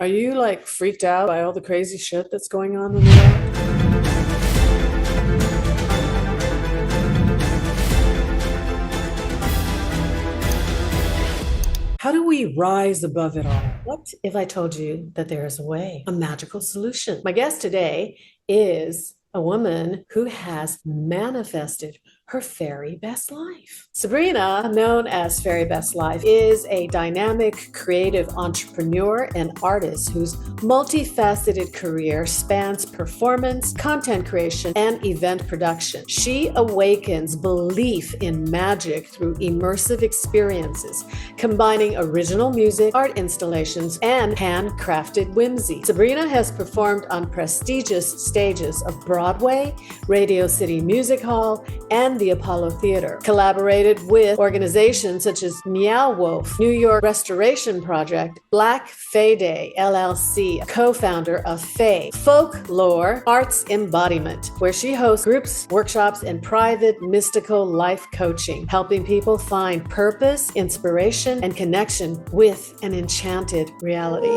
Are you like freaked out by all the crazy shit that's going on in the world? How do we rise above it all? What if I told you that there is a way, a magical solution? My guest today is a woman who has manifested her fairy best life. Sabrina, known as Fairy Best Life, is a dynamic, creative entrepreneur and artist whose multifaceted career spans performance, content creation, and event production. She awakens belief in magic through immersive experiences, combining original music, art installations, and handcrafted whimsy. Sabrina has performed on prestigious stages of Broadway, Radio City Music Hall, and the Apollo Theater, collaborated with organizations such as Meow Wolf, New York Restoration Project, Black Fae Day LLC, co-founder of Fae Folklore Arts Embodiment, where she hosts groups, workshops, and private mystical life coaching, helping people find purpose, inspiration, and connection with an enchanted reality.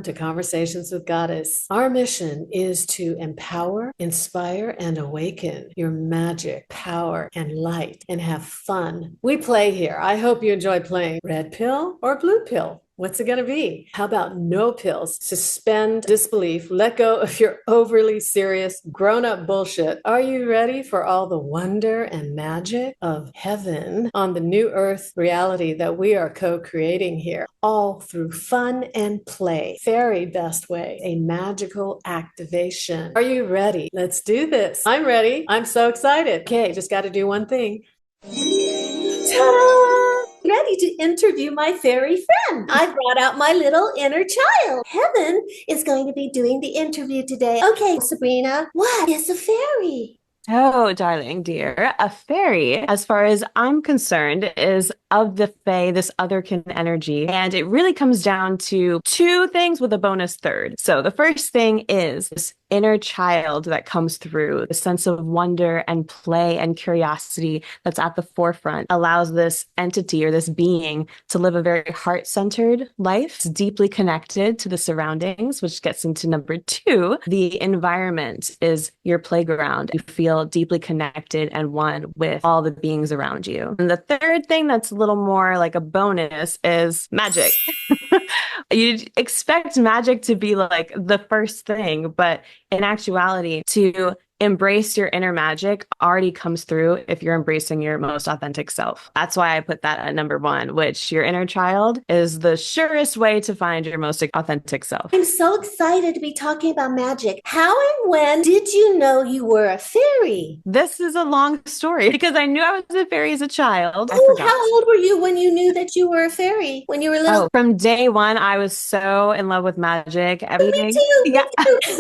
To Conversations with Goddess. Our mission is to empower, inspire, and awaken your magic, power, and light, and have fun. We play here. I hope you enjoy playing. Red pill or blue pill? What's it going to be? How about no pills? Suspend disbelief. Let go of your overly serious grown-up bullshit. Are you ready for all the wonder and magic of heaven on the new earth reality that we are co-creating here? All through fun and play. Fairy best way. A magical activation. Are you ready? Let's do this. I'm ready. I'm so excited. Okay, just got to do one thing. Ta-da! Ready to interview my fairy friend. I brought out my little inner child. Heaven is going to be doing the interview today. Okay, Sabrina, what is a fairy? Oh, darling dear, a fairy, as far as I'm concerned, is of the fae, this otherkin energy. And it really comes down to two things with a bonus third. So the first thing is this inner child that comes through, the sense of wonder and play and curiosity that's at the forefront, allows this entity or this being to live a very heart-centered life. It's deeply connected to the surroundings, which gets into number two. The environment is your playground. You feel deeply connected and one with all the beings around you. And the third thing that's a little more like a bonus is magic. You'd expect magic to be like the first thing, but in actuality, to embrace your inner magic already comes through if you're embracing your most authentic self. That's why I put that at number one, which your inner child is the surest way to find your most authentic self. I'm so excited to be talking about magic. How and when did you know you were a fairy? This is a long story because I knew I was a fairy as a child. Oh, how old were you when you knew that you were a fairy? When you were little? Oh, from day one, I was so in love with magic. Everything. Me too. Yeah. Me too.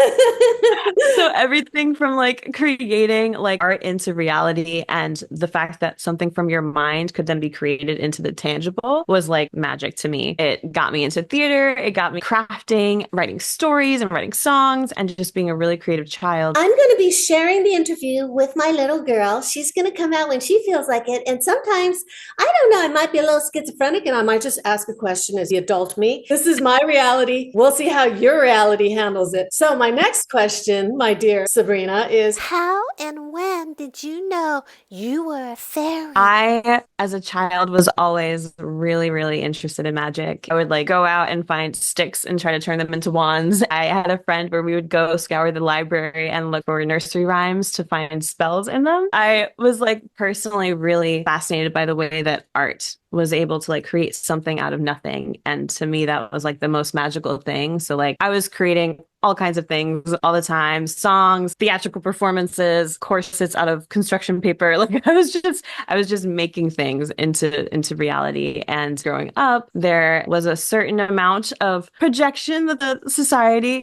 So everything from like creating like art into reality and the fact that something from your mind could then be created into the tangible was like magic to me. It got me into theater. It got me crafting, writing stories and writing songs and just being a really creative child. I'm going to be sharing the interview with my little girl. She's going to come out when she feels like it. And sometimes, I don't know, I might be a little schizophrenic and I might just ask a question as the adult me. This is my reality. We'll see how your reality handles it. So my next question, my dear Sabrina, is how and when did you know you were a fairy? I, as a child, was always really, really interested in magic. I would like go out and find sticks and try to turn them into wands. I had a friend where we would go scour the library and look for nursery rhymes to find spells in them. I was like personally really fascinated by the way that art was able to like create something out of nothing. And to me, that was like the most magical thing. So like I was creating all kinds of things all the time, songs, theatrical performances, corsets out of construction paper. Like I was just making things into reality. And growing up, there was a certain amount of projection that the society,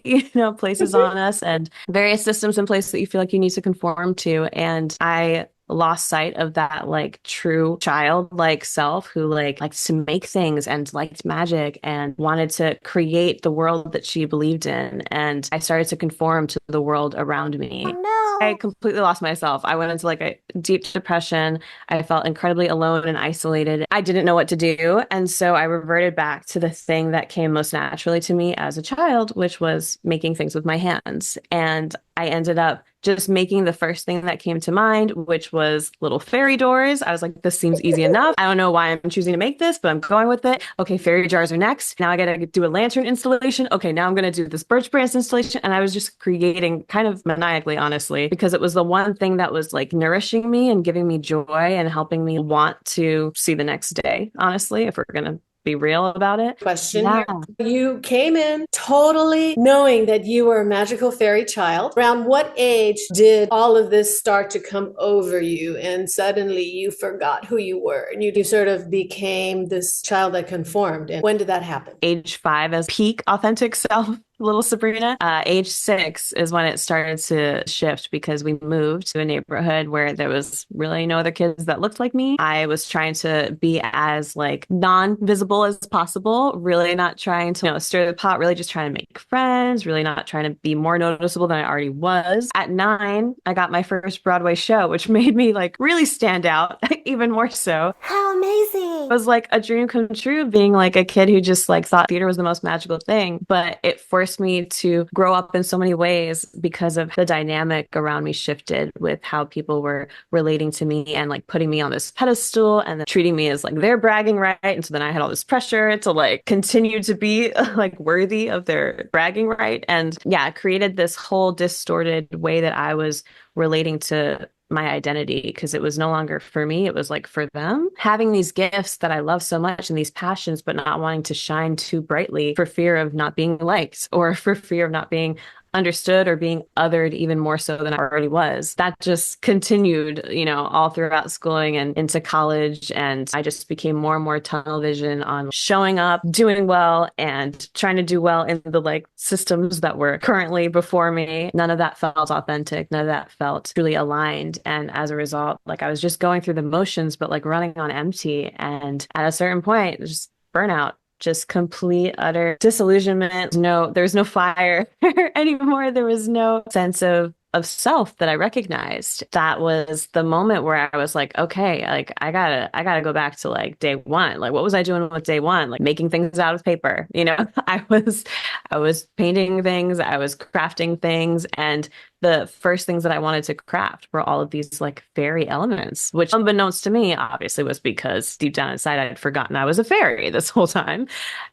places on us, and various systems in place that you feel like you need to conform to. And I lost sight of that like true childlike self who liked to make things and liked magic and wanted to create the world that she believed in. And I started to conform to the world around me. Oh no. I completely lost myself. I went into like a deep depression. I felt incredibly alone and isolated. I didn't know what to do. And so I reverted back to the thing that came most naturally to me as a child, which was making things with my hands. And I ended up just making the first thing that came to mind, which was little fairy doors. I was like, this seems easy enough. I don't know why I'm choosing to make this, but I'm going with it. Okay, fairy jars are next. Now I got to do a lantern installation. Okay, now I'm going to do this birch branch installation. And I was just creating kind of maniacally, honestly, because it was the one thing that was like nourishing me and giving me joy and helping me want to see the next day, honestly, if we're going to be real about it. Question Yeah. here. You came in totally knowing that you were a magical fairy child. Around what age did all of this start to come over you and suddenly you forgot who you were and you sort of became this child that conformed? And when did that happen? Age 5 as peak authentic self. Little Sabrina. Age 6 is when it started to shift because we moved to a neighborhood where there was really no other kids that looked like me. I was trying to be as like non-visible as possible, really not trying to, stir the pot, really just trying to make friends, really not trying to be more noticeable than I already was. At 9, I got my first Broadway show, which made me like really stand out even more so. How amazing. It was like a dream come true being like a kid who just like thought theater was the most magical thing, but it forced me to grow up in so many ways because of the dynamic around me shifted with how people were relating to me and like putting me on this pedestal and then treating me as like their bragging right. And so then I had all this pressure to like continue to be like worthy of their bragging right. And yeah, it created this whole distorted way that I was relating to my identity because it was no longer for me. It was like for them. Having these gifts that I love so much and these passions, but not wanting to shine too brightly for fear of not being liked or for fear of not being understood or being othered even more so than I already was. That just continued, all throughout schooling and into college. And I just became more and more tunnel vision on showing up, doing well, and trying to do well in the like systems that were currently before me. None of that felt authentic. None of that felt truly aligned. And as a result, like I was just going through the motions, but like running on empty. And at a certain point, just burnout. Just complete, utter disillusionment. There was no fire anymore. There was no sense of self that I recognized. That was the moment where I was like, okay, like I gotta go back to like day one. Like what was I doing with day one? Like making things out of paper. I was painting things, I was crafting things, and the first things that I wanted to craft were all of these like fairy elements, which unbeknownst to me, obviously was because deep down inside I had forgotten I was a fairy this whole time.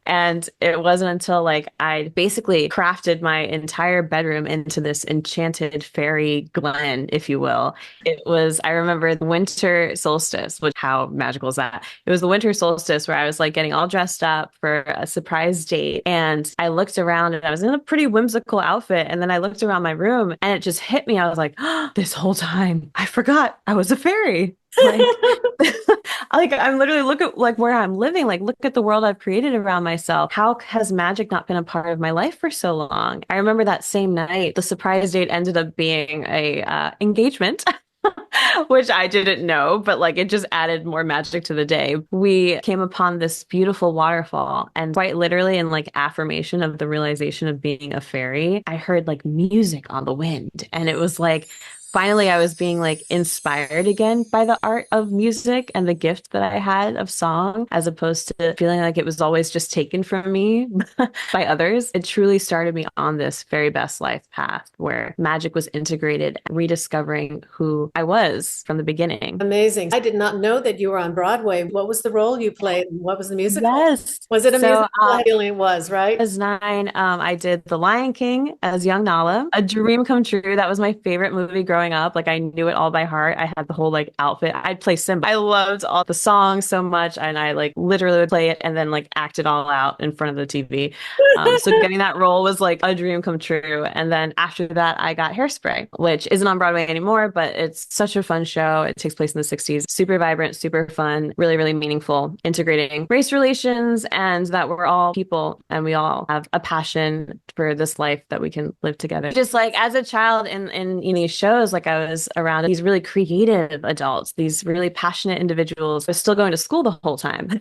And it wasn't until like I basically crafted my entire bedroom into this enchanted fairy glen, if you will. I remember the winter solstice, which how magical is that? It was the winter solstice where I was like getting all dressed up for a surprise date. And I looked around and I was in a pretty whimsical outfit. And then I looked around my room and it just hit me. I was like, oh, this whole time I forgot I was a fairy. Like, like I'm literally look at like where I'm living, like look at the world I've created around myself. How has magic not been a part of my life for so long? I remember that same night, the surprise date ended up being a engagement. Which I didn't know, but like it just added more magic to the day. We came upon this beautiful waterfall, and quite literally in like affirmation of the realization of being a fairy, I heard like music on the wind. And it was like finally I was being like inspired again by the art of music and the gift that I had of song, as opposed to feeling like it was always just taken from me by others. It truly started me on this very best life path where magic was integrated, rediscovering who I was from the beginning. Amazing. I did not know that you were on Broadway. What was the role you played? What was the musical? Yes. Was it a musical? I feel it was, right? As 9, I did The Lion King as young Nala, a dream come true. That was my favorite movie growing growing up. Like I knew it all by heart. I had the whole like outfit. I'd play Simba. I loved all the songs so much, and I like literally would play it and then like act it all out in front of the TV. So getting that role was like a dream come true. And then after that, I got Hairspray, which isn't on Broadway anymore, but it's such a fun show. It takes place in the 60s. Super vibrant, super fun, really, really meaningful, integrating race relations and that we're all people and we all have a passion for this life that we can live together. Just like as a child in these shows, like I was around these really creative adults, these really passionate individuals. I was still going to school the whole time.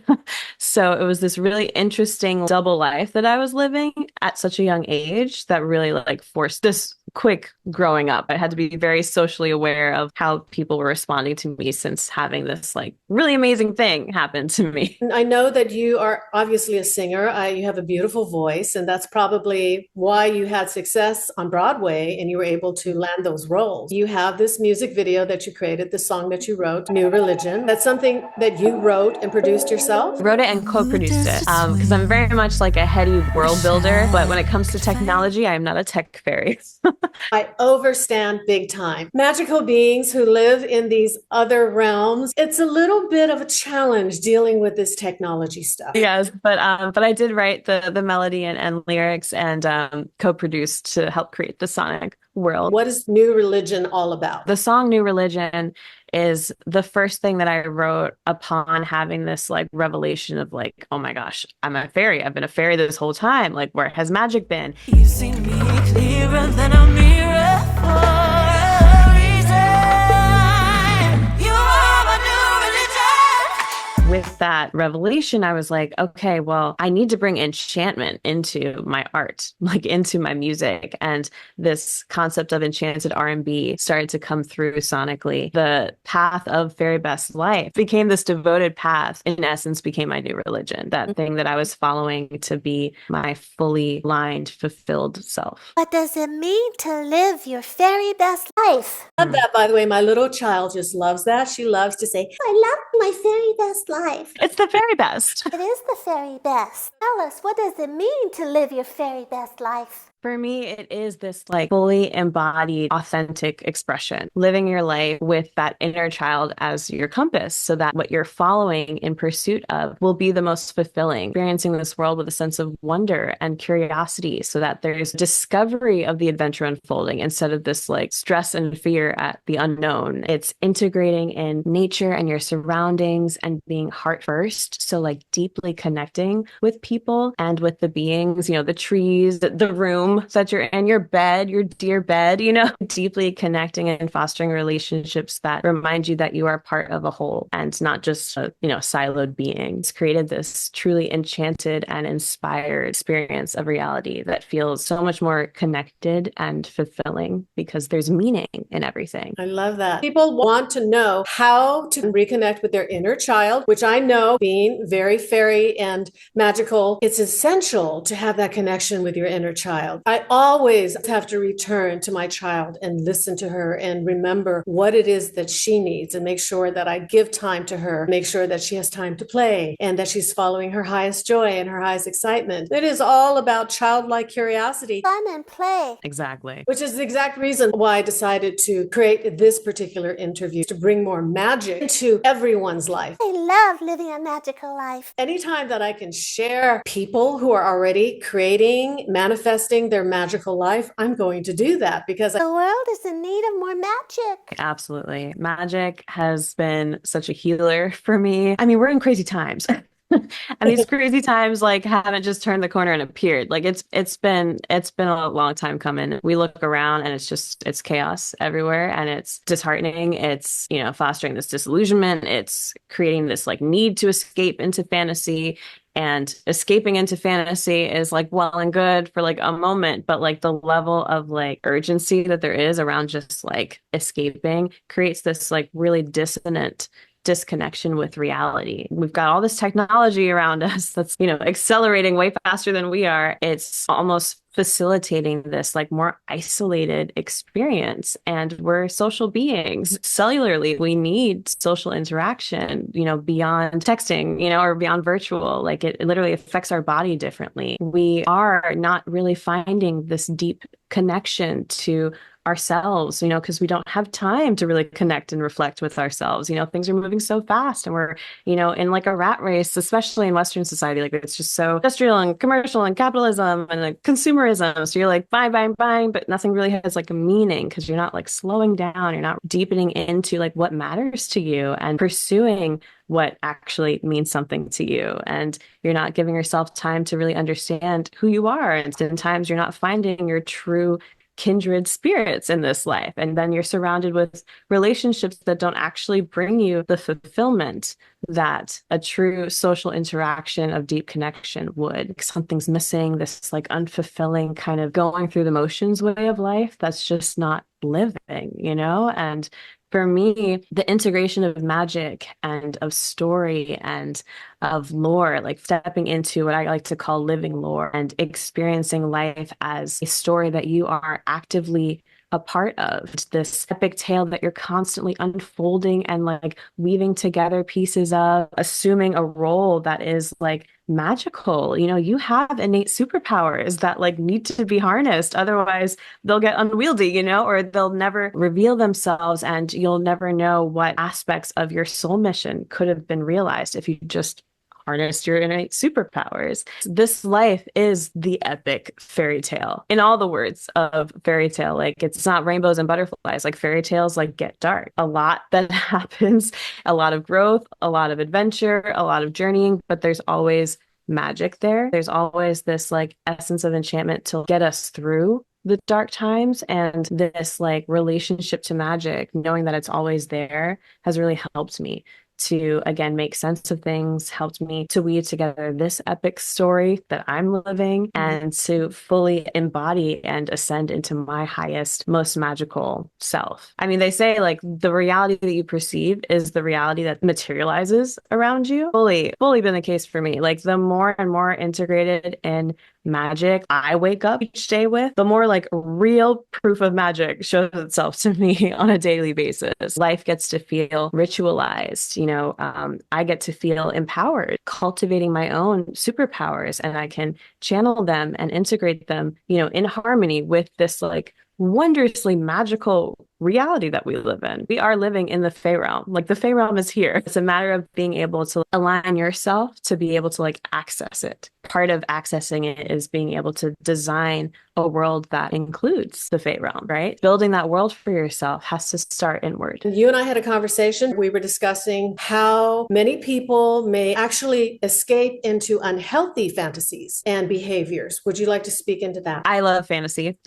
So it was this really interesting double life that I was living at such a young age that really like forced this quick growing up. I had to be very socially aware of how people were responding to me since having this like really amazing thing happen to me. I know that you are obviously a singer. You have a beautiful voice, and that's probably why you had success on Broadway and you were able to land those roles. You have this music video that you created, the song that you wrote, New Religion. That's something that you wrote and produced yourself? Wrote it and co-produced it because I'm very much like a heady world builder, but when it comes to technology, I am not a tech fairy. I overstand big time. Magical beings who live in these other realms, it's a little bit of a challenge dealing with this technology stuff. Yes, but I did write the melody and lyrics and co-produced to help create the sonic world. What is New Religion all about? The song New Religion is the first thing that I wrote upon having this like revelation of like, oh my gosh, I'm a fairy. I've been a fairy this whole time. Like, where has magic been? You see me clearer than a mirror for a reason. You are my new religion. With that revelation, I was like, okay, well, I need to bring enchantment into my art, like into my music. And this concept of enchanted R&B started to come through sonically. The path of fairy best life became this devoted path, in essence, became my new religion, that thing that I was following to be my fully aligned, fulfilled self. What does it mean to live your fairy best life? I love that, by the way. My little child just loves that. She loves to say, I love my fairy best life. It's the very best. It is the fairy best. Tell us, what does it mean to live your fairy best life? For me, it is this like fully embodied, authentic expression, living your life with that inner child as your compass so that what you're following in pursuit of will be the most fulfilling, experiencing this world with a sense of wonder and curiosity so that there's discovery of the adventure unfolding instead of this like stress and fear at the unknown. It's integrating in nature and your surroundings and being heart first. So like deeply connecting with people and with the beings, you know, the trees, the room that you're in, your bed, your dear bed, you know, deeply connecting and fostering relationships that remind you that you are part of a whole and not just a, you know, siloed being. It's created this truly enchanted and inspired experience of reality that feels so much more connected and fulfilling because there's meaning in everything. I love that. People want to know how to reconnect with their inner child, which I know, being very fairy and magical, it's essential to have that connection with your inner child. I always have to return to my child and listen to her and remember what it is that she needs and make sure that I give time to her, make sure that she has time to play and that she's following her highest joy and her highest excitement. It is all about childlike curiosity. Fun and play. Exactly. Which is the exact reason why I decided to create this particular interview, to bring more magic into everyone's life. I love living a magical life. Anytime that I can share people who are already creating, manifesting their magical life, I'm going to do that because The world is in need of more magic. Absolutely. Magic has been such a healer for me. I mean, we're in crazy times. And these crazy times like haven't just turned the corner and appeared. Like it's been a long time coming. We look around and it's chaos everywhere and it's disheartening. It's, you know, fostering this disillusionment. It's creating this like need to escape into fantasy. And escaping into fantasy is like well and good for like a moment, but like the level of like urgency that there is around just like escaping creates this like really dissonant disconnection with reality. We've got all this technology around us that's, you know, accelerating way faster than we are. It's almost facilitating this like more isolated experience. And we're social beings. Cellularly, we need social interaction, you know, beyond texting, you know, or beyond virtual. Like it literally affects our body differently. We are not really finding this deep connection to ourselves, because we don't have time to really connect and reflect with ourselves. Things are moving so fast and we're, in like a rat race, especially in Western society. Like it's just so industrial and commercial and capitalism and like consumerism. So you're like buying, but nothing really has like a meaning because you're not like slowing down. You're not deepening into like what matters to you and pursuing what actually means something to you. And you're not giving yourself time to really understand who you are. And sometimes you're not finding your true kindred spirits in this life. And then you're surrounded with relationships that don't actually bring you the fulfillment that a true social interaction of deep connection would. Something's missing, this like unfulfilling kind of going through the motions way of life that's just not living, And for me, the integration of magic and of story and of lore, like stepping into what I like to call living lore and experiencing life as a story that you are actively a part of, this epic tale that you're constantly unfolding and like weaving together pieces of, assuming a role that is like magical. You have innate superpowers that like need to be harnessed. Otherwise, they'll get unwieldy, or they'll never reveal themselves and you'll never know what aspects of your soul mission could have been realized if you just harnessed your innate superpowers. This life is the epic fairy tale in all the words of fairy tale. Like it's not rainbows and butterflies. Like fairy tales like get dark. A lot that happens, a lot of growth, a lot of adventure, a lot of journeying, but there's always magic there. There's always this like essence of enchantment to get us through the dark times, and this like relationship to magic, knowing that it's always there, has really helped me to again make sense of things, helped me to weave together this epic story that I'm living and to fully embody and ascend into my highest, most magical self. I mean, they say like the reality that you perceive is the reality that materializes around you. Fully been the case for me. Like the more and more integrated in magic I wake up each day with, the more like real proof of magic shows itself to me on a daily basis. Life gets to feel ritualized, I get to feel empowered, cultivating my own superpowers, and I can channel them and integrate them, in harmony with this like wondrously magical reality that we live in. We are living in the Fae realm. Like the Fae realm is here. It's a matter of being able to align yourself to be able to like access it. Part of accessing it is being able to design a world that includes the Fae realm, right? Building that world for yourself has to start inward. You and I had a conversation. We were discussing how many people may actually escape into unhealthy fantasies and behaviors. Would you like to speak into that? I love fantasy.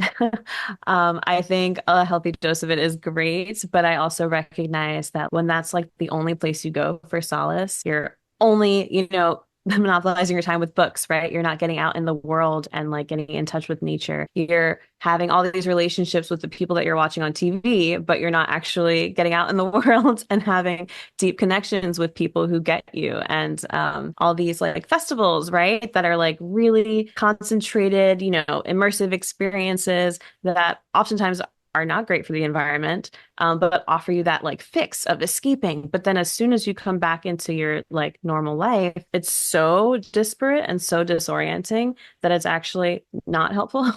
I think a healthy dose of it is great, but I also recognize that when that's like the only place you go for solace, you're only, monopolizing your time with books, right? You're not getting out in the world and like getting in touch with nature. You're having all these relationships with the people that you're watching on TV, but you're not actually getting out in the world and having deep connections with people who get you. And all these like festivals, right? That are like really concentrated, immersive experiences that oftentimes are not great for the environment, but offer you that like fix of escaping. But then as soon as you come back into your like normal life, it's so disparate and so disorienting that it's actually not helpful.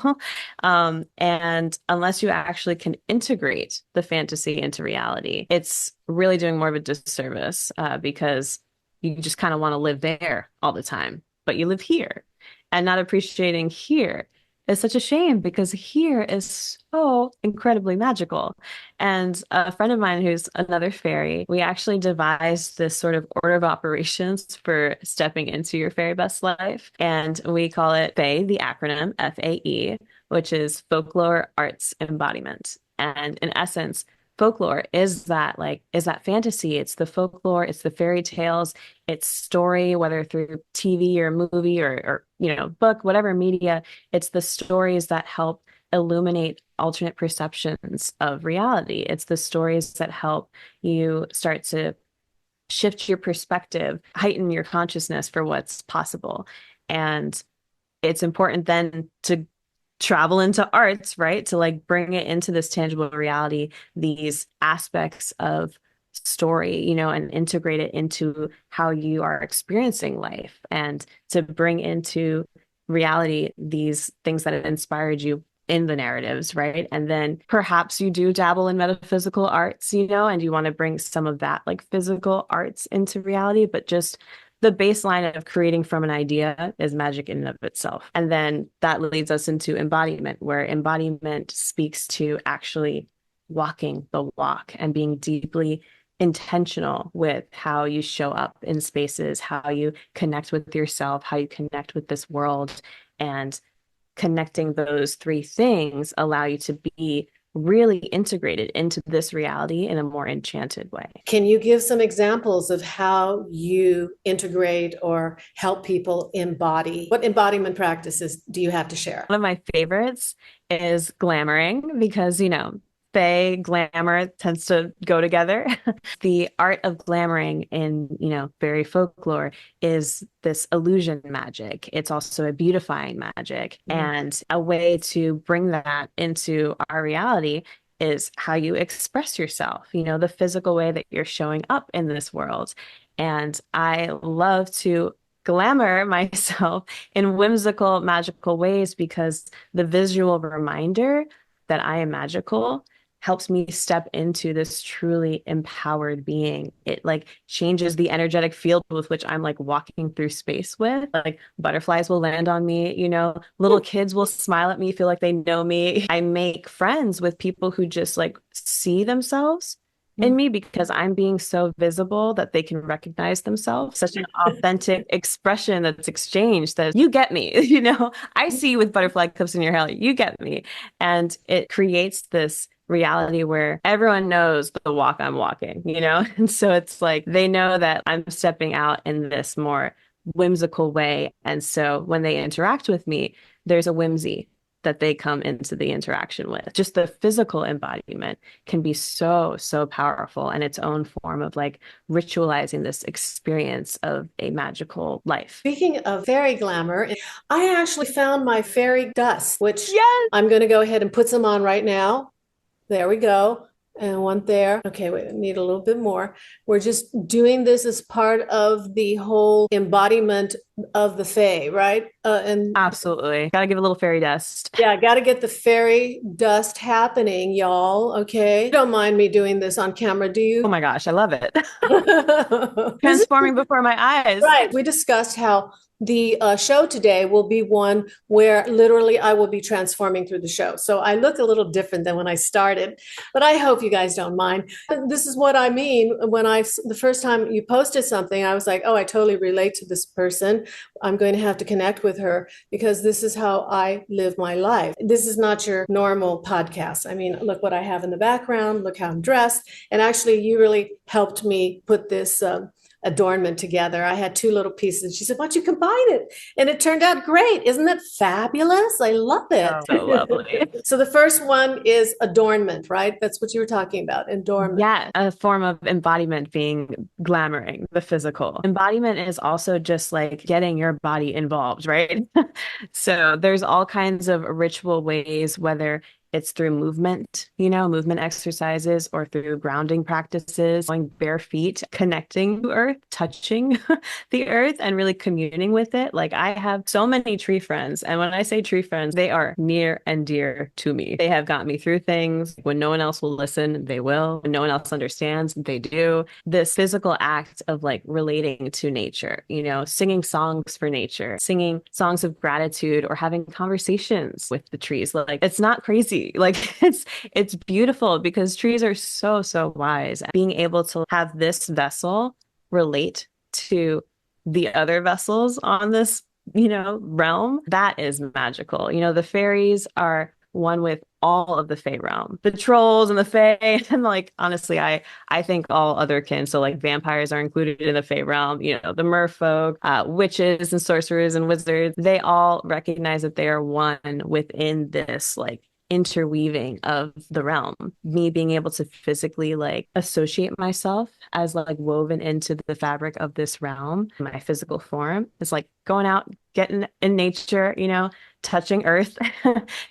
And unless you actually can integrate the fantasy into reality, it's really doing more of a disservice because you just kind of want to live there all the time, but you live here and not appreciating here. It's such a shame because here is so incredibly magical. And a friend of mine who's another fairy, we actually devised this sort of order of operations for stepping into your fairy best life. And we call it FAE, the acronym FAE, which is Folklore Arts Embodiment. And in essence, folklore is that fantasy. It's the folklore, it's the fairy tales, it's story, whether through TV or movie or book, whatever media. It's the stories that help illuminate alternate perceptions of reality. It's the stories that help you start to shift your perspective, heighten your consciousness for what's possible. And it's important then to travel into arts, right? To like bring it into this tangible reality, these aspects of story, and integrate it into how you are experiencing life and to bring into reality these things that have inspired you in the narratives, right? And then perhaps you do dabble in metaphysical arts, and you want to bring some of that like physical arts into reality, but just the baseline of creating from an idea is magic in and of itself. And then that leads us into embodiment, where embodiment speaks to actually walking the walk and being deeply intentional with how you show up in spaces, how you connect with yourself, how you connect with this world. And connecting those three things allow you to be really integrated into this reality in a more enchanted way. Can you give some examples of how you integrate or help people embody? What embodiment practices do you have to share? One of my favorites is glamoring because, Fae, glamour tends to go together. The art of glamoring in, fairy folklore is this illusion magic. It's also a beautifying magic. And a way to bring that into our reality is how you express yourself, the physical way that you're showing up in this world. And I love to glamour myself in whimsical, magical ways because the visual reminder that I am magical helps me step into this truly empowered being. It like changes the energetic field with which I'm like walking through space with. Like butterflies will land on me, little kids will smile at me, feel like they know me. I make friends with people who just like see themselves in me because I'm being so visible that they can recognize themselves. Such an authentic expression that's exchanged that you get me, I see you with butterfly clips in your hair, you get me. And it creates this reality where everyone knows the walk I'm walking, And so it's like they know that I'm stepping out in this more whimsical way. And so when they interact with me, there's a whimsy that they come into the interaction with. Just the physical embodiment can be so, so powerful in its own form of like ritualizing this experience of a magical life. Speaking of fairy glamour, I actually found my fairy dust, which Yes. I'm going to go ahead and put some on right now. There we go. And one there. Okay, wait, I need a little bit more. We're just doing this as part of the whole embodiment of the Fae, right? And absolutely. Got to give a little fairy dust. Yeah, got to get the fairy dust happening, y'all. Okay. You don't mind me doing this on camera, do you? Oh my gosh, I love it. Transforming before my eyes. Right. We discussed how the show today will be one where literally I will be transforming through the show. So I look a little different than when I started, but I hope you guys don't mind. This is what I mean when the first time you posted something, I was like, oh, I totally relate to this person. I'm going to have to connect with her because this is how I live my life. This is not your normal podcast. I mean, look what I have in the background, look how I'm dressed. And actually, you really helped me put this adornment together. I had two little pieces. She said, why don't you combine it? And it turned out great. Isn't that fabulous? I love it. Oh, so lovely. So the first one is adornment, right? That's what you were talking about, adornment. Yeah, a form of embodiment being glamoring, the physical. Embodiment is also just like getting your body involved, right? So there's all kinds of ritual ways, whether it's through movement, movement exercises or through grounding practices, going bare feet, connecting to earth, touching the earth and really communing with it. Like I have so many tree friends. And when I say tree friends, they are near and dear to me. They have got me through things. When no one else will listen, they will. When no one else understands, they do. This physical act of like relating to nature, singing songs for nature, singing songs of gratitude or having conversations with the trees. Like it's not crazy. Like it's beautiful because trees are so, so wise. Being able to have this vessel relate to the other vessels on this, realm, that is magical. The fairies are one with all of the Fae realm, the trolls and the Fae, and like honestly, I think all other kin. So like vampires are included in the Fae realm. The merfolk, witches and sorcerers and wizards. They all recognize that they are one within this like interweaving of the realm. Me being able to physically like associate myself as like woven into the fabric of this realm, my physical form is like going out, getting in nature, touching earth,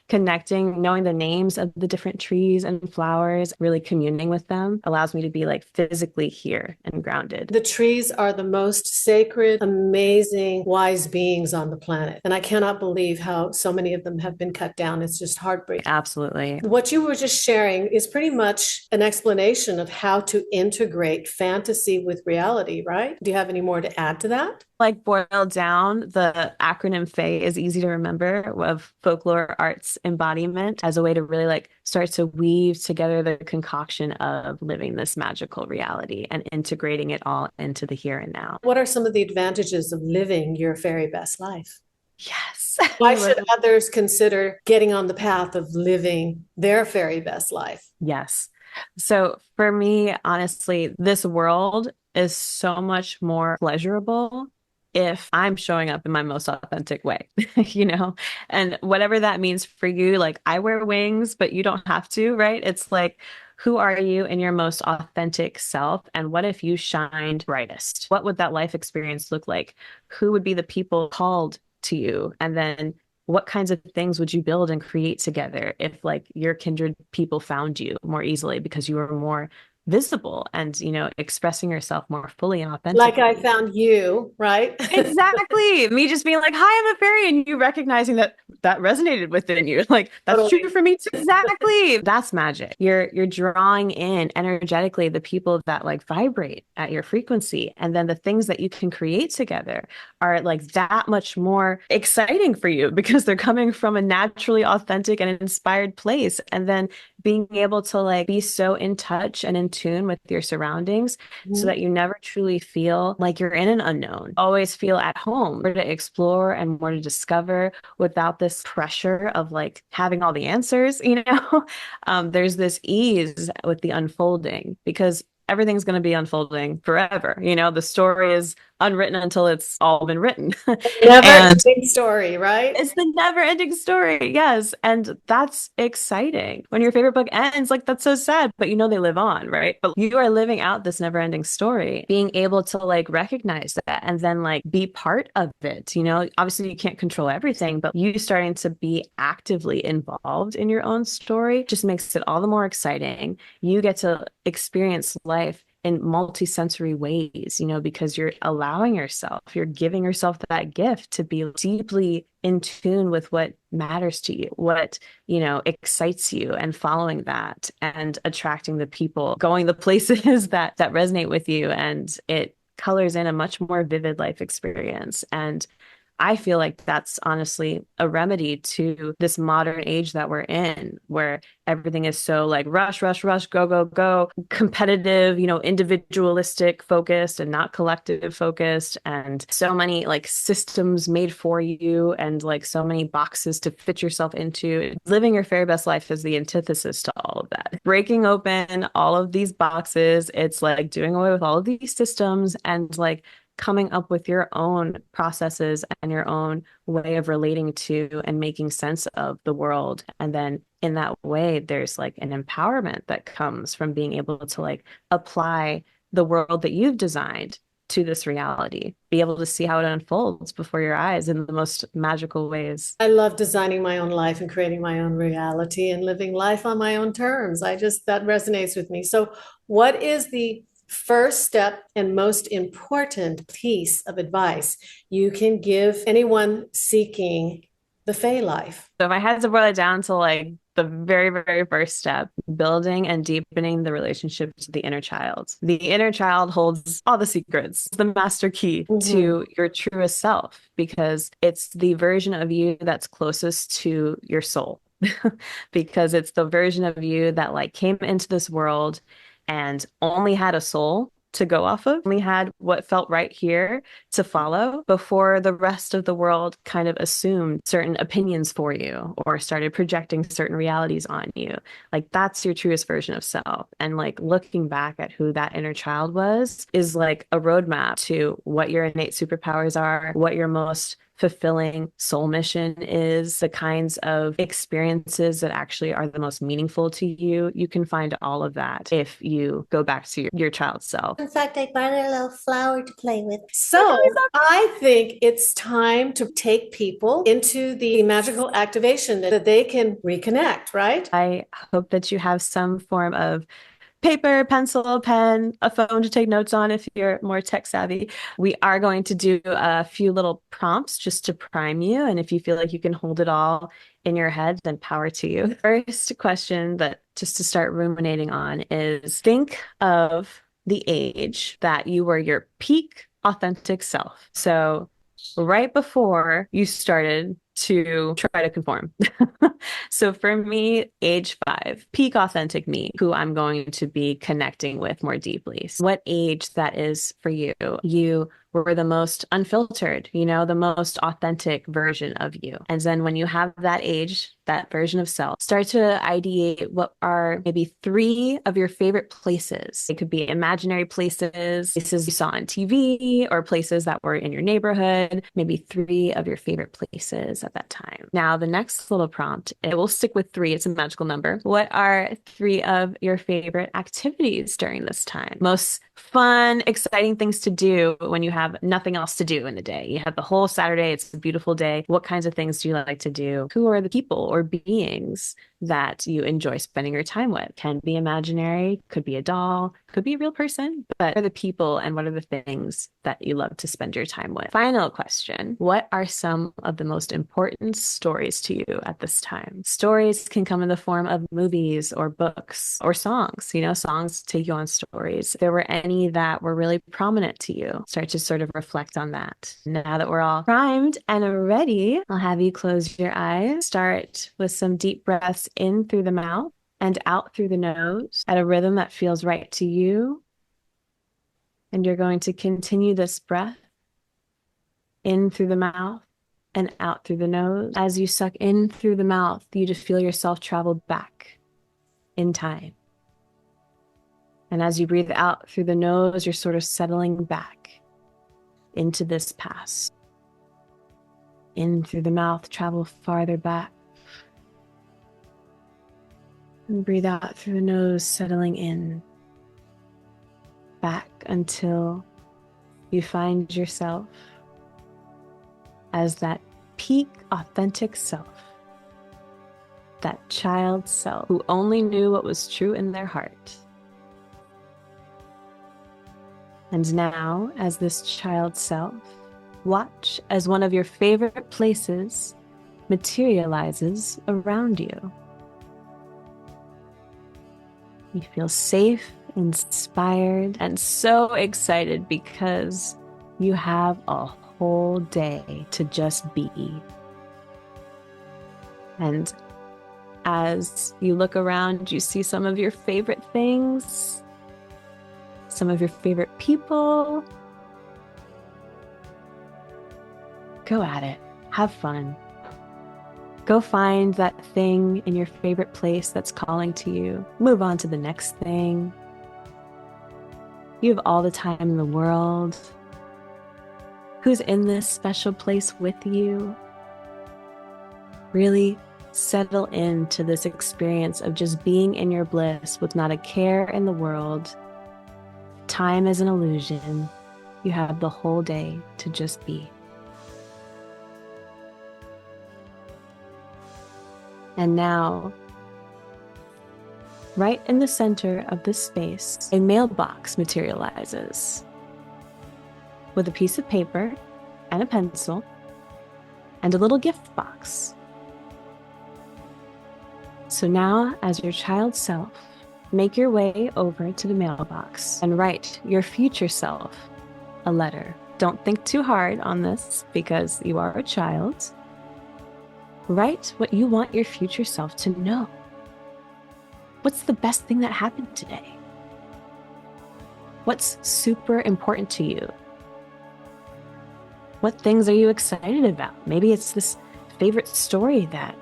connecting, knowing the names of the different trees and flowers, really communing with them allows me to be like physically here and grounded. The trees are the most sacred, amazing, wise beings on the planet. And I cannot believe how so many of them have been cut down. It's just heartbreaking. Absolutely. What you were just sharing is pretty much an explanation of how to integrate fantasy with reality, right? Do you have any more to add to that? Like boiled down, the acronym FAE is easy to remember of folklore arts embodiment as a way to really like start to weave together the concoction of living this magical reality and integrating it all into the here and now. What are some of the advantages of living your very best life? Yes. Why should others consider getting on the path of living their very best life? Yes. So for me, honestly, this world is so much more pleasurable if I'm showing up in my most authentic way, you know, and whatever that means for you, like I wear wings, but you don't have to, right? It's like, who are you in your most authentic self? And what if you shined brightest? What would that life experience look like? Who would be the people called to you? And then what kinds of things would you build and create together if like your kindred people found you more easily because you were more visible and, you know, expressing yourself more fully and Like authentically? I found you, right? Exactly. Me just being like, hi, I'm a fairy, and you recognizing that that resonated within you. Like, that's Totally. true for me too. Exactly. That's magic. You're drawing in energetically the people that like vibrate at your frequency. And then the things that you can create together are like that much more exciting for you because they're coming from a naturally authentic and inspired place. And then being able to like be so in touch and in tune with your surroundings so that you never truly feel like you're in an unknown. Always feel at home, more to explore and more to discover without this pressure of like having all the answers, you know? There's this ease with the unfolding because everything's going to be unfolding forever. You know, the story is unwritten until it's all been written. Never And ending story, right? it's the never ending story. Yes. And that's exciting. When your favorite book ends, like that's so sad, but you know they live on, right? But you are living out this never ending story, being able to like recognize that and then like be part of it. You know, obviously you can't control everything, but you starting to be actively involved in your own story just makes it all the more exciting. You get to experience life in multi-sensory ways, you know, because you're allowing yourself, you're giving yourself that gift to be deeply in tune with what matters to you, what, you know, excites you and following that and attracting the people, going the places that resonate with you. And it colors in a much more vivid life experience. And I feel like that's honestly a remedy to this modern age that we're in, where everything is so like rush, rush, rush, go, go, go, competitive, you know, individualistic focused and not collective focused, and so many like systems made for you and like so many boxes to fit yourself into. Living your very best life is the antithesis to all of that. Breaking open all of these boxes, it's like doing away with all of these systems and like coming up with your own processes and your own way of relating to and making sense of the world. And then in that way, there's like an empowerment that comes from being able to like apply the world that you've designed to this reality, be able to see how it unfolds before your eyes in the most magical ways. I love designing my own life and creating my own reality and living life on my own terms. That resonates with me. So, what is the first step and most important piece of advice you can give anyone seeking the Fae life? So if I had to boil it down to like the very, very first step, building and deepening the relationship to the inner child. The inner child holds all the secrets, the master key to your truest self, because it's the version of you that's closest to your soul. Because it's the version of you that like came into this world and only had a soul to go off of, only had what felt right here to follow before the rest of the world kind of assumed certain opinions for you or started projecting certain realities on you. Like that's your truest version of self. And like looking back at who that inner child was is like a roadmap to what your innate superpowers are, what your most fulfilling soul mission is, the kinds of experiences that actually are the most meaningful to you. You can find all of that if you go back to your child self. In fact, I brought her a little flower to play with. So I think it's time to take people into the magical activation that they can reconnect, right? I hope that you have some form of paper, pencil, pen, a phone to take notes on if you're more tech savvy. We are going to do a few little prompts just to prime you. And if you feel like you can hold it all in your head, then power to you. First question that just to start ruminating on is, think of the age that you were your peak authentic self. So right before you started to try to conform. So for me, age 5, peak authentic me, who I'm going to be connecting with more deeply. So what age that is for you? You were the most unfiltered, the most authentic version of you. And then when you have that age, that version of self, start to ideate what are maybe 3 of your favorite places. It could be imaginary places you saw on TV, or places that were in your neighborhood, maybe 3 of your favorite places at that time. Now, the next little prompt, it will stick with 3. It's a magical number. What are 3 of your favorite activities during this time? Most fun, exciting things to do when you have nothing else to do in the day. You have the whole Saturday. It's a beautiful day. What kinds of things do you like to do? Who are the people or beings that you enjoy spending your time with? Can be imaginary, could be a doll, could be a real person, but what are the people and what are the things that you love to spend your time with? Final question. What are some of the most important stories to you at this time? Stories can come in the form of movies or books or songs. Songs take you on stories. If there were any that were really prominent to you, start to sort of reflect on that. Now that we're all primed and ready, I'll have you close your eyes. Start with some deep breaths in through the mouth and out through the nose at a rhythm that feels right to you. And you're going to continue this breath in through the mouth and out through the nose. As you suck in through the mouth, you just feel yourself travel back in time. And as you breathe out through the nose, you're sort of settling back into this past. In through the mouth, travel farther back. And breathe out through the nose, settling in, back until you find yourself as that peak authentic self, that child self who only knew what was true in their heart. And now, as this child self, watch as one of your favorite places materializes around you. You feel safe, inspired, and so excited because you have a whole day to just be. And as you look around, you see some of your favorite things, some of your favorite people. Go at it. Have fun. Go find that thing in your favorite place that's calling to you. Move on to the next thing. You have all the time in the world. Who's in this special place with you? Really settle into this experience of just being in your bliss with not a care in the world. Time is an illusion. You have the whole day to just be. And now, right in the center of this space, a mailbox materializes with a piece of paper and a pencil and a little gift box. So now, as your child self, make your way over to the mailbox and write your future self a letter. Don't think too hard on this because you are a child. Write what you want your future self to know. What's the best thing that happened today? What's super important to you? What things are you excited about? Maybe it's this favorite story that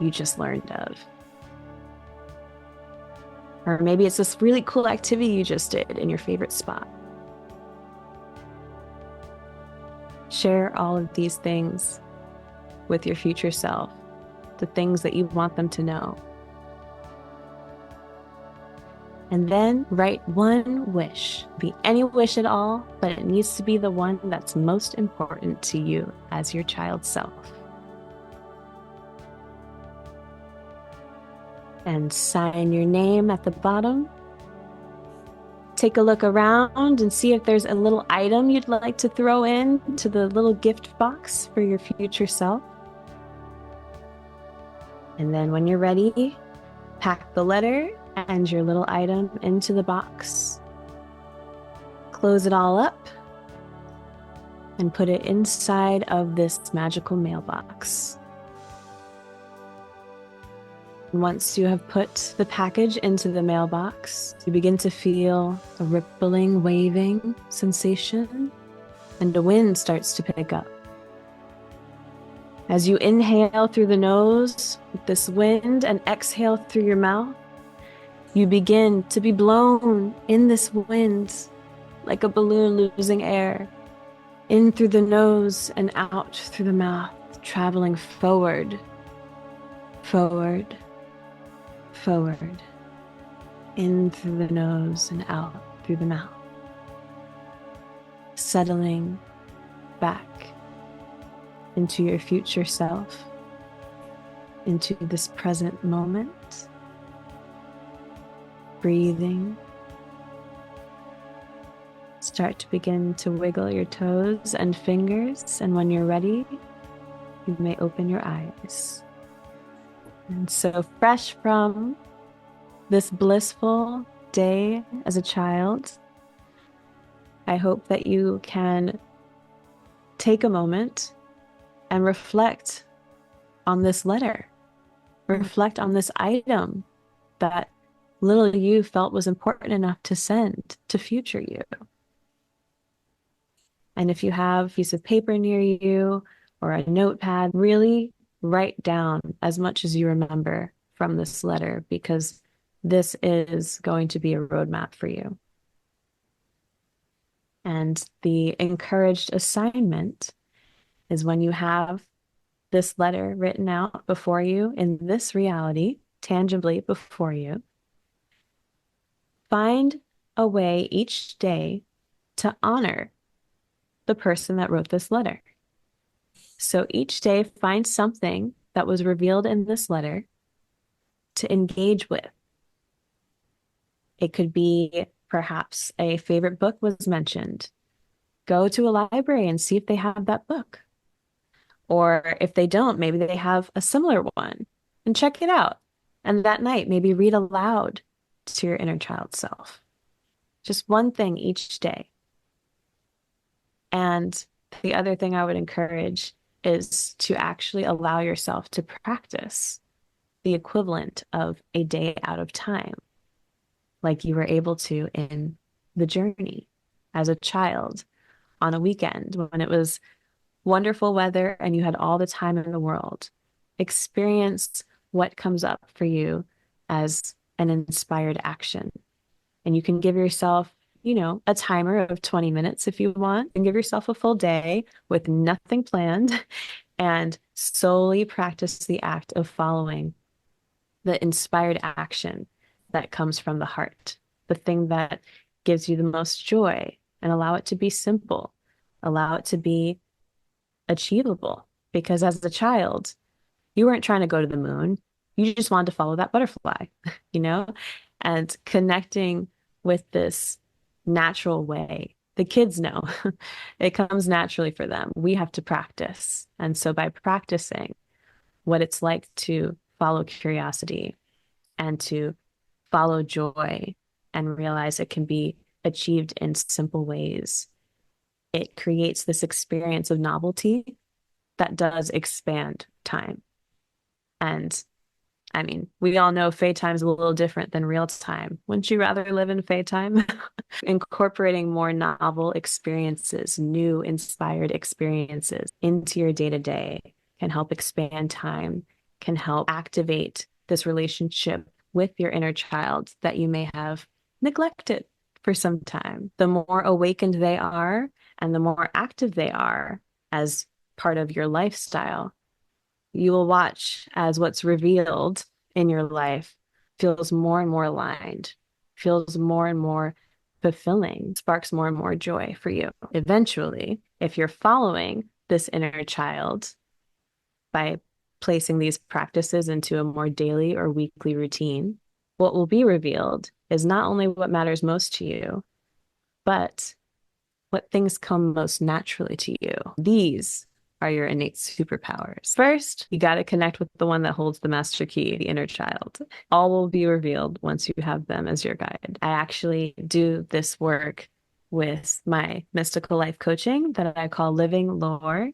you just learned of. Or maybe it's this really cool activity you just did in your favorite spot. Share all of these things with your future self, the things that you want them to know. And then write one wish. Be any wish at all, but it needs to be the one that's most important to you as your child self. And sign your name at the bottom. Take a look around and see if there's a little item you'd like to throw in to the little gift box for your future self. And then when you're ready, pack the letter and your little item into the box. Close it all up and put it inside of this magical mailbox. Once you have put the package into the mailbox, you begin to feel a rippling, waving sensation, and the wind starts to pick up. As you inhale through the nose with this wind and exhale through your mouth, you begin to be blown in this wind like a balloon losing air, in through the nose and out through the mouth, traveling forward, forward, forward, in through the nose and out through the mouth, settling back into your future self, into this present moment, breathing. Start to begin to wiggle your toes and fingers, and when you're ready, you may open your eyes. And so, fresh from this blissful day as a child, I hope that you can take a moment and reflect on this letter. Reflect on this item that little you felt was important enough to send to future you. And if you have a piece of paper near you or a notepad, really write down as much as you remember from this letter, because this is going to be a roadmap for you. And the encouraged assignment is, when you have this letter written out before you in this reality, tangibly before you, find a way each day to honor the person that wrote this letter. So each day, find something that was revealed in this letter to engage with. It could be perhaps a favorite book was mentioned. Go to a library and see if they have that book. Or if they don't, maybe they have a similar one, and check it out. And that night, maybe read aloud to your inner child self. Just one thing each day. And the other thing I would encourage is to actually allow yourself to practice the equivalent of a day out of time, like you were able to in the journey as a child on a weekend when it was wonderful weather and you had all the time in the world. Experience what comes up for you as an inspired action. And you can give yourself, a timer of 20 minutes if you want, and give yourself a full day with nothing planned and solely practice the act of following the inspired action that comes from the heart, the thing that gives you the most joy, and allow it to be simple, allow it to be achievable. Because as a child, you weren't trying to go to the moon. You just wanted to follow that butterfly, and connecting with this natural way. The kids know it comes naturally for them. We have to practice. And so by practicing what it's like to follow curiosity and to follow joy and realize it can be achieved in simple ways, it creates this experience of novelty that does expand time. And we all know Fae time is a little different than real time. Wouldn't you rather live in Fae time? Incorporating more novel experiences, new inspired experiences into your day-to-day can help expand time, can help activate this relationship with your inner child that you may have neglected for some time. The more awakened they are and the more active they are, as part of your lifestyle. You will watch as what's revealed in your life feels more and more aligned, feels more and more fulfilling, sparks more and more joy for you. Eventually, if you're following this inner child by placing these practices into a more daily or weekly routine, what will be revealed is not only what matters most to you, but what things come most naturally to you. These are your innate superpowers. First, you got to connect with the one that holds the master key, the inner child. All will be revealed once you have them as your guide. I actually do this work with my mystical life coaching that I call Living Lore.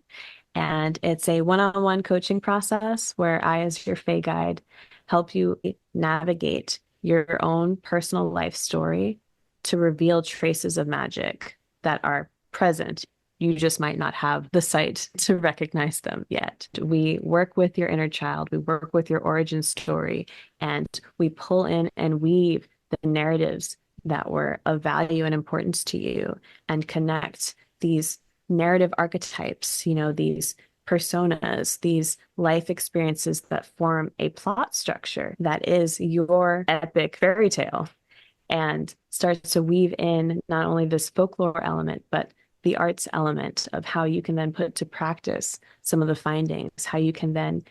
And it's a one-on-one coaching process where I, as your Fae guide, help you navigate your own personal life story to reveal traces of magic that are present. You just might not have the sight to recognize them yet. We work with your inner child, we work with your origin story, and we pull in and weave the narratives that were of value and importance to you and connect these narrative archetypes, these personas, these life experiences that form a plot structure that is your epic fairy tale, and starts to weave in not only this folklore element, but the arts element of how you can then put to practice some of the findings, how you can then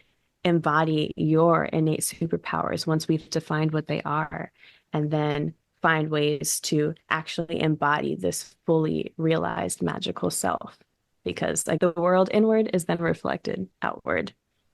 embody your innate superpowers once we've defined what they are, and then find ways to actually embody this fully realized magical self. Because the world inward is then reflected outward.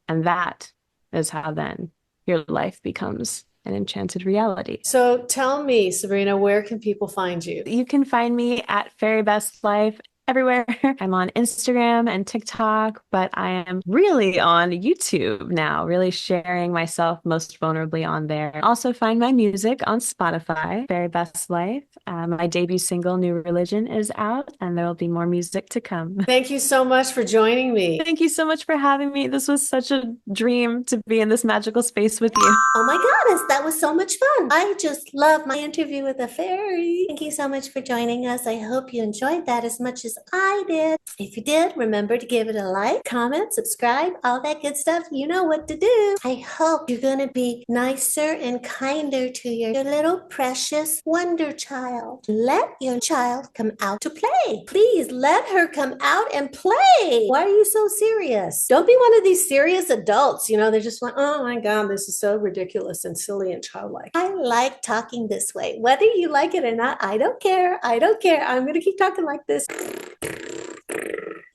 And that is how then your life becomes an enchanted reality. So tell me, Sabrina, where can people find you? You can find me at Fairy Best Life everywhere. I'm on Instagram and TikTok, but I am really on YouTube now, really sharing myself most vulnerably on there. Also find my music on Spotify, Fairy Best Life. My debut single, New Religion, is out, and there will be more music to come. Thank you so much for joining me. Thank you so much for having me. This was such a dream to be in this magical space with you. Oh my goodness, that was so much fun. I just love my interview with a fairy. Thank you so much for joining us. I hope you enjoyed that as much as I did. If you did, remember to give it a like, comment, subscribe, all that good stuff. You know what to do. I hope you're going to be nicer and kinder to your little precious wonder child. Let your child come out to play. Please let her come out and play. Why are you so serious? Don't be one of these serious adults. They're just like, oh my God, this is so ridiculous and silly and childlike. I like talking this way. Whether you like it or not, I don't care. I don't care. I'm going to keep talking like this.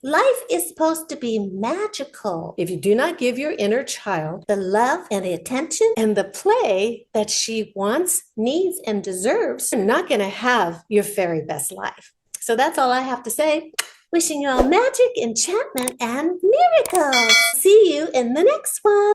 Life is supposed to be magical. If you do not give your inner child The love and the attention, and the play that she wants, needs, and deserves, you're not going to have your fairy best life. So that's all I have to say. wishing you all magic, enchantment, and miracles. See you in the next one.